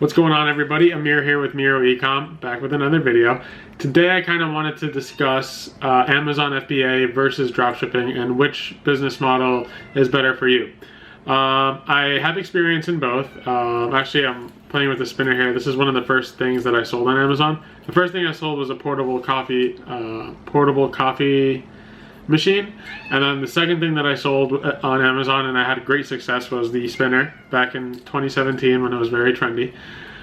What's going on, everybody? Amir here with Miro Ecom, back with another video. Today I kind of wanted to discuss Amazon FBA versus dropshipping and which business model is better for you. I have experience in both. Actually, I'm playing with the spinner here. This is one of the first things that I sold on Amazon. The first thing I sold was a portable coffee machine, and then the second thing that I sold on Amazon and I had great success was the spinner back in 2017 when it was very trendy.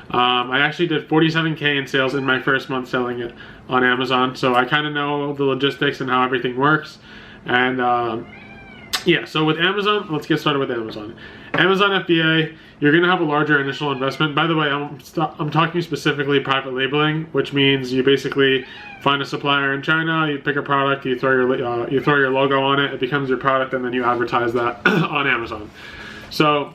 I actually did 47K in sales in my first month selling it on Amazon, so I kind of know the logistics and how everything works. And yeah, so with Amazon, let's get started with Amazon. Amazon FBA, you're going to have a larger initial investment. By the way, I'm talking specifically private labeling, which means you basically find a supplier in China, you pick a product, you throw your logo on it, it becomes your product, and then you advertise that on Amazon. So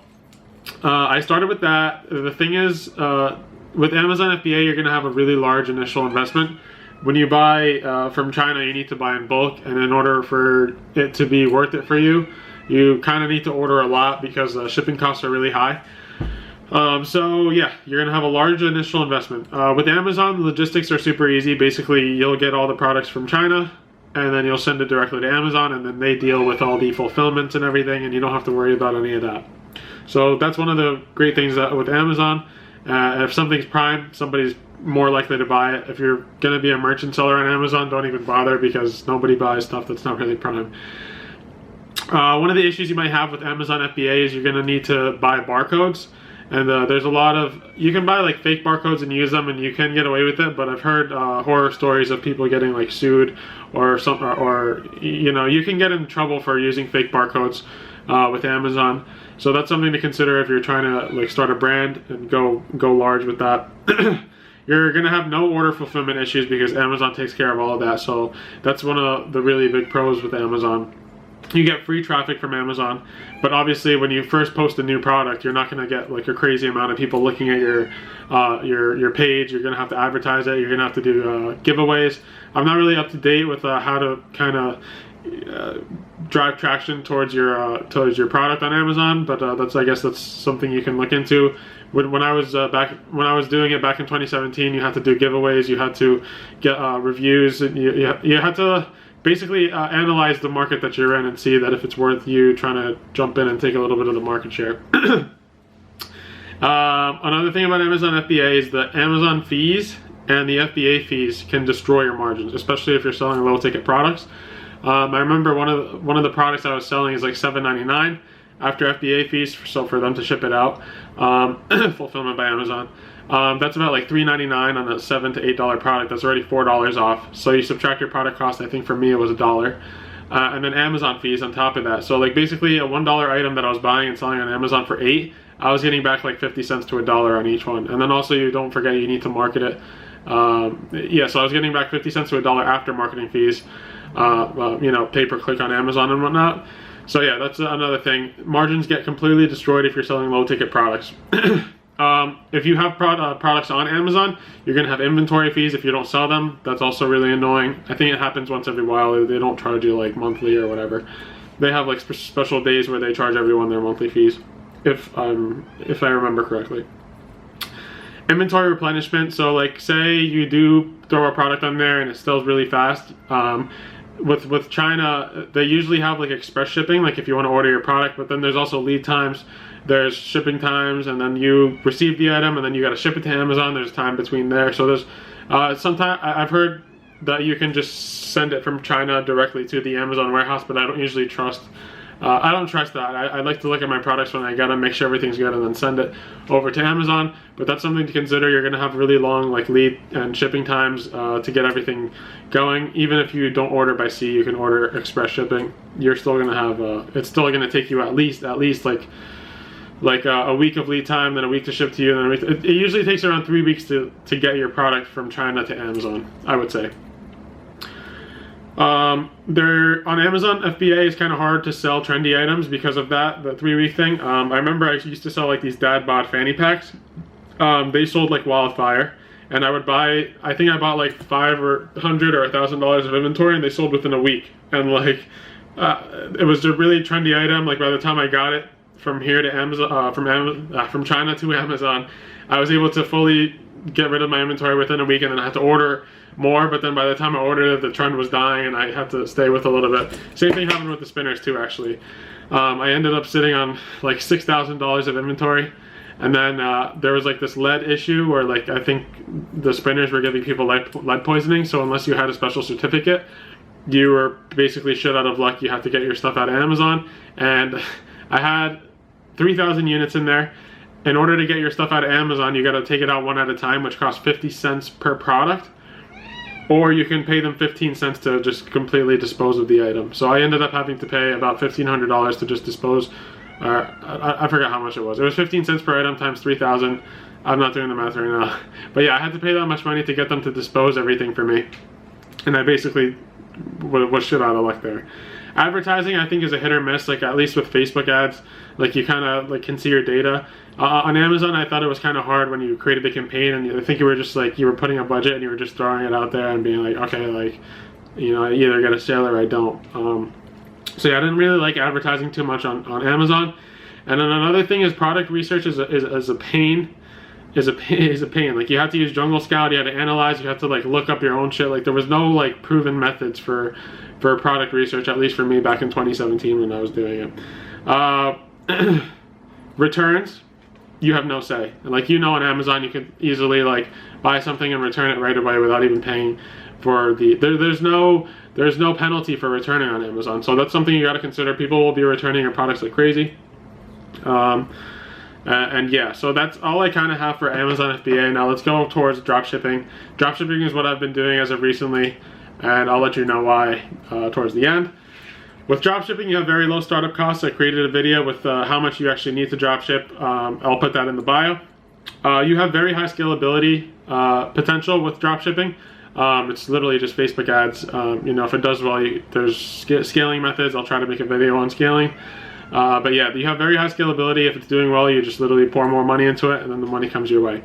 I started with that. The thing is, with Amazon FBA, you're going to have a really large initial investment. When you buy from China, you need to buy in bulk, and in order for it to be worth it for you, you kind of need to order a lot because shipping costs are really high. So yeah, you're gonna have a large initial investment. With Amazon, the logistics are super easy. Basically, you'll get all the products from China, and then you'll send it directly to Amazon, and then they deal with all the fulfillments and everything, and you don't have to worry about any of that. So that's one of the great things with Amazon. If something's Prime, somebody's more likely to buy it. If you're gonna be a merchant seller on Amazon, don't even bother because nobody buys stuff that's not really Prime. One of the issues you might have with Amazon FBA is you're going to need to buy barcodes, and there's a lot of, you can buy like fake barcodes and use them and you can get away with it, but I've heard horror stories of people getting like sued or something, or you know, you can get in trouble for using fake barcodes with Amazon. So that's something to consider if you're trying to like start a brand and go large with that. You're going to have no order fulfillment issues because Amazon takes care of all of that. So that's one of the really big pros with Amazon. You get free traffic from Amazon, but obviously when you first post a new product, you're not going to get like a crazy amount of people looking at your page. You're going to have to advertise it. You're going to have to do giveaways. I'm not really up to date with how to kind of drive traction towards your product on Amazon, but I guess that's something you can look into. When I was doing it back in 2017, you had to do giveaways. You had to get reviews, and you had to basically analyze the market that you're in and see that if it's worth you trying to jump in and take a little bit of the market share. Another thing about Amazon FBA is the Amazon fees and the FBA fees can destroy your margins, especially if you're selling low ticket products. I remember one of the products I was selling is like $7.99 after FBA fees, so for them to ship it out, fulfillment by Amazon. That's about like $3.99 on a $7 to $8 product. That's already $4 off. So you subtract your product cost. I think for me it was $1, and then Amazon fees on top of that. So like basically a $1 item that I was buying and selling on Amazon for $8, I was getting back like 50 cents to $1 on each one. And then also you don't forget you need to market it. Yeah, so I was getting back 50 cents to $1 after marketing fees. You know, pay per click on Amazon and whatnot. So yeah, that's another thing. Margins get completely destroyed if you're selling low ticket products. If you have products on Amazon, you're going to have inventory fees if you don't sell them. That's also really annoying. I think it happens once every while. They don't charge you like monthly or whatever. They have like special days where they charge everyone their monthly fees, if I remember correctly. Inventory replenishment. So like say you do throw a product on there and it sells really fast. With China, they usually have like express shipping, like if you want to order your product, but then there's also lead times, there's shipping times, and then you receive the item and then you got to ship it to Amazon. There's time between there. So there's sometimes I've heard that you can just send it from China directly to the Amazon warehouse, but I don't usually trust. I don't trust that. I like to look at my products when I get them, make sure everything's good, and then send it over to Amazon. But that's something to consider. You're going to have really long like lead and shipping times to get everything going. Even if you don't order by sea, you can order express shipping. You're still going to have it's still going to take you at least like a week of lead time, then a week to ship to you, and then a week it usually takes around 3 weeks to get your product from China to Amazon, I would say. On Amazon, FBA is kind of hard to sell trendy items because of that, the 3-week thing. I remember I used to sell like these dad bod fanny packs. They sold like wildfire, and I would buy, I think I bought like $500 or $1,000 of inventory, and they sold within a week. And like, it was a really trendy item. Like by the time I got it, from here to Amazon, from China to Amazon, I was able to fully get rid of my inventory within a week, and then I had to order more. But then by the time I ordered it, the trend was dying, and I had to stay with a little bit. Same thing happened with the spinners too, actually. I ended up sitting on like $6,000 of inventory. And then there was like this lead issue where like I think the spinners were giving people lead poisoning. So unless you had a special certificate, you were basically shit out of luck. You had to get your stuff out of Amazon. And I had 3,000 units in there. In order to get your stuff out of Amazon, you got to take it out one at a time, which costs 50 cents per product. Or you can pay them 15 cents to just completely dispose of the item. So I ended up having to pay about $1,500 to just dispose. I forgot how much it was. It was 15 cents per item times 3,000. I'm not doing the math right now. But yeah, I had to pay that much money to get them to dispose everything for me. And I basically was shit out of luck there. Advertising, I think, is a hit or miss. Like at least with Facebook ads, like you kind of like can see your data. On Amazon, I thought it was kind of hard when you created the campaign, and I think you were just like, you were putting a budget and you were just throwing it out there and being like, okay, like, you know, I either get a sale or I don't. So yeah, I didn't really like advertising too much on Amazon. And then another thing is product research is a pain. Is a pain. Like you have to use Jungle Scout, you have to analyze, you have to like look up your own shit. Like there was no like proven methods for product research, at least for me back in 2017 when I was doing it. Returns, you have no say. And like, you know, on Amazon you can easily like buy something and return it right away without even paying for the there's no penalty for returning on Amazon. So that's something you got to consider. People will be returning your products like crazy. And yeah, so that's all I kind of have for Amazon FBA. Now let's go towards dropshipping. Dropshipping is what I've been doing as of recently, and I'll let you know why towards the end. With dropshipping, you have very low startup costs. I created a video with how much you actually need to dropship. I'll put that in the bio. You have very high scalability potential with dropshipping. It's literally just Facebook ads. You know, if it does well, there's scaling methods. I'll try to make a video on scaling. But yeah, you have very high scalability. If it's doing well, you just literally pour more money into it, and then the money comes your way.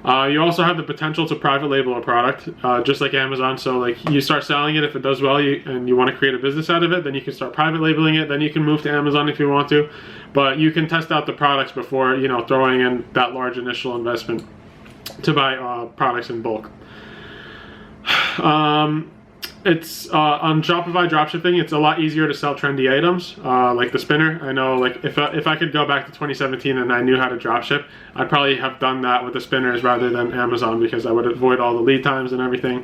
You also have the potential to private label a product, just like Amazon. So like you start selling it, if it does well, and you want to create a business out of it, then you can start private labeling it. Then you can move to Amazon if you want to, but you can test out the products before, you know, throwing in that large initial investment to buy products in bulk. It's on Shopify Dropshipping, it's a lot easier to sell trendy items, like the spinner. I know, like if I could go back to 2017 and I knew how to dropship, I'd probably have done that with the spinners rather than Amazon, because I would avoid all the lead times and everything.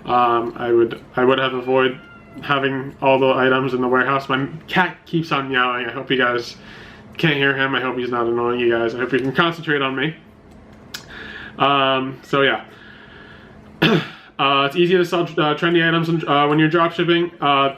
I would have avoided having all the items in the warehouse. My cat keeps on meowing. I hope you guys can't hear him. I hope he's not annoying you guys. I hope you can concentrate on me. So yeah. It's easy to sell trendy items when you're drop shipping.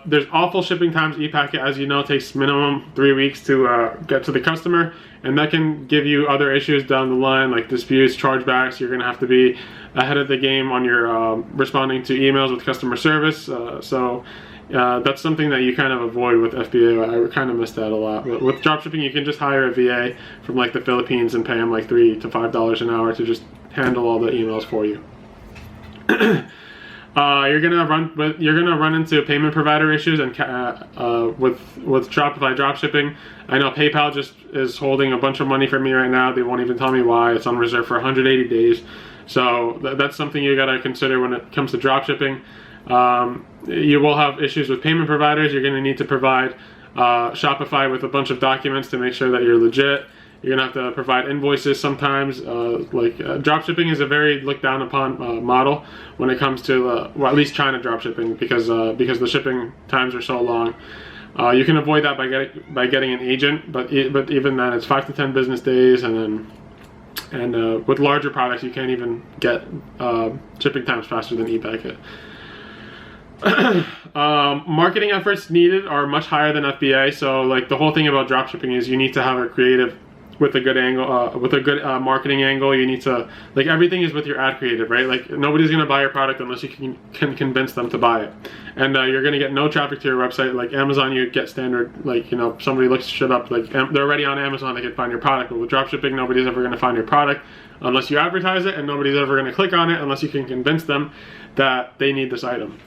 There's awful shipping times. ePacket, as you know, takes minimum 3 weeks to get to the customer, and that can give you other issues down the line, like disputes, chargebacks. You're going to have to be ahead of the game on your responding to emails with customer service. So that's something that you kind of avoid with FBA. I kind of miss that a lot. But with dropshipping, you can just hire a VA from like the Philippines and pay them like $3 to $5 an hour to just handle all the emails for you. You're gonna run into payment provider issues, and with Shopify dropshipping. I know PayPal just is holding a bunch of money for me right now. They won't even tell me why. It's on reserve for 180 days. So that's something you gotta consider when it comes to dropshipping. You will have issues with payment providers. You're gonna need to provide Shopify with a bunch of documents to make sure that you're legit. You're gonna have to provide invoices sometimes. Dropshipping is a very looked down upon model when it comes to, well, at least China dropshipping, because the shipping times are so long. You can avoid that by getting an agent, but even then, it's 5 to 10 business days, and with larger products, you can't even get shipping times faster than ePacket. Marketing efforts needed are much higher than FBA. So like the whole thing about dropshipping is you need to have a creative with a good angle, with a good marketing angle. You need to, like, everything is with your ad creative, right? Like nobody's gonna buy your product unless you can convince them to buy it, and you're gonna get no traffic to your website. Like Amazon, you get standard, like, you know, somebody looks shit up, like they're already on Amazon, they can find your product. But with dropshipping, nobody's ever gonna find your product unless you advertise it, and nobody's ever gonna click on it unless you can convince them that they need this item.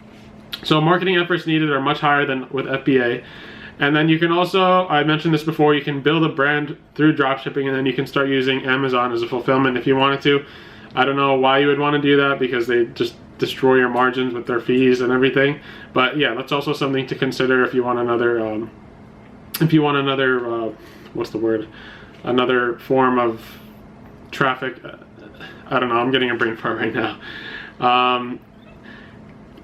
So marketing efforts needed are much higher than with FBA. And then you can also, I mentioned this before, you can build a brand through dropshipping, and then you can start using Amazon as a fulfillment if you wanted to. I don't know why you would want to do that, because they just destroy your margins with their fees and everything. But yeah, that's also something to consider if you want another, what's the word? Another form of traffic. I don't know, I'm getting a brain fart right now.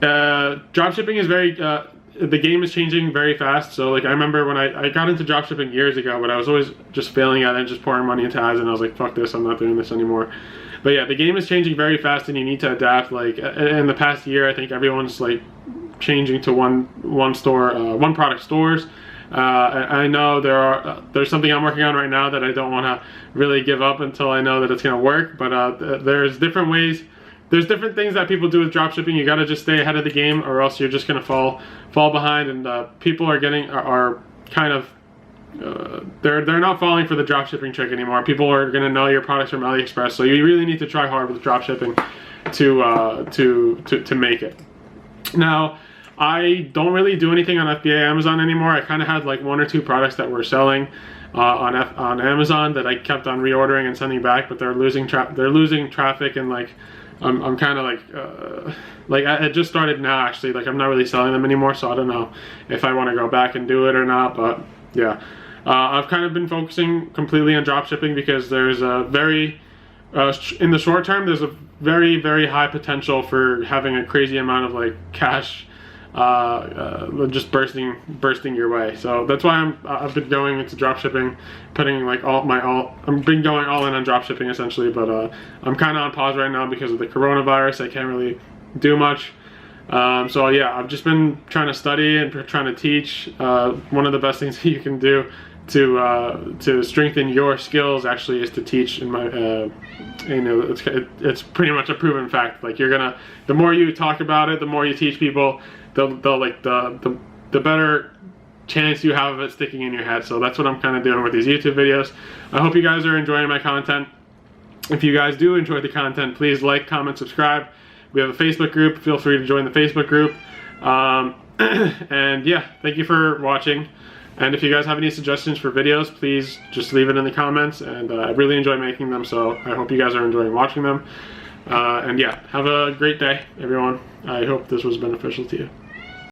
Dropshipping is very, the game is changing very fast. So like, I remember when I got into dropshipping years ago, but I was always just failing at it and just pouring money into ads, and I was like, fuck this, I'm not doing this anymore. But yeah, the game is changing very fast, and you need to adapt. Like in the past year, I think everyone's like changing to one product stores. I know there's something I'm working on right now that I don't want to really give up until I know that it's going to work. But there's different ways. There's different things that people do with dropshipping. You got to just stay ahead of the game, or else you're just going to fall behind. And people are kind of they're not falling for the dropshipping trick anymore. People are going to know your products from AliExpress, so you really need to try hard with dropshipping to make it. Now, I don't really do anything on FBA Amazon anymore. I kind of had like 1 or 2 products that were selling on Amazon that I kept on reordering and sending back, but they're losing traffic, and like I'm kind of like I just started now actually. Like I'm not really selling them anymore, so I don't know if I want to go back and do it or not. But yeah, I've kind of been focusing completely on dropshipping because there's a very in the short term, there's a very, very high potential for having a crazy amount of like cash just bursting your way. So that's why I've been going into dropshipping, putting like I've been going all in on dropshipping essentially. But I'm kind of on pause right now because of the coronavirus. I can't really do much. So yeah, I've just been trying to study and trying to teach. One of the best things that you can do to strengthen your skills actually is to teach. In my it's pretty much a proven fact. Like the more you talk about it, the more you teach people, the better chance you have of it sticking in your head. So that's what I'm kind of doing with these YouTube videos. I hope you guys are enjoying my content. If you guys do enjoy the content, please like, comment, subscribe. We have a Facebook group. Feel free to join the Facebook group. And yeah, thank you for watching. And if you guys have any suggestions for videos, please just leave it in the comments. And I really enjoy making them, so I hope you guys are enjoying watching them. And yeah, have a great day, everyone. I hope this was beneficial to you.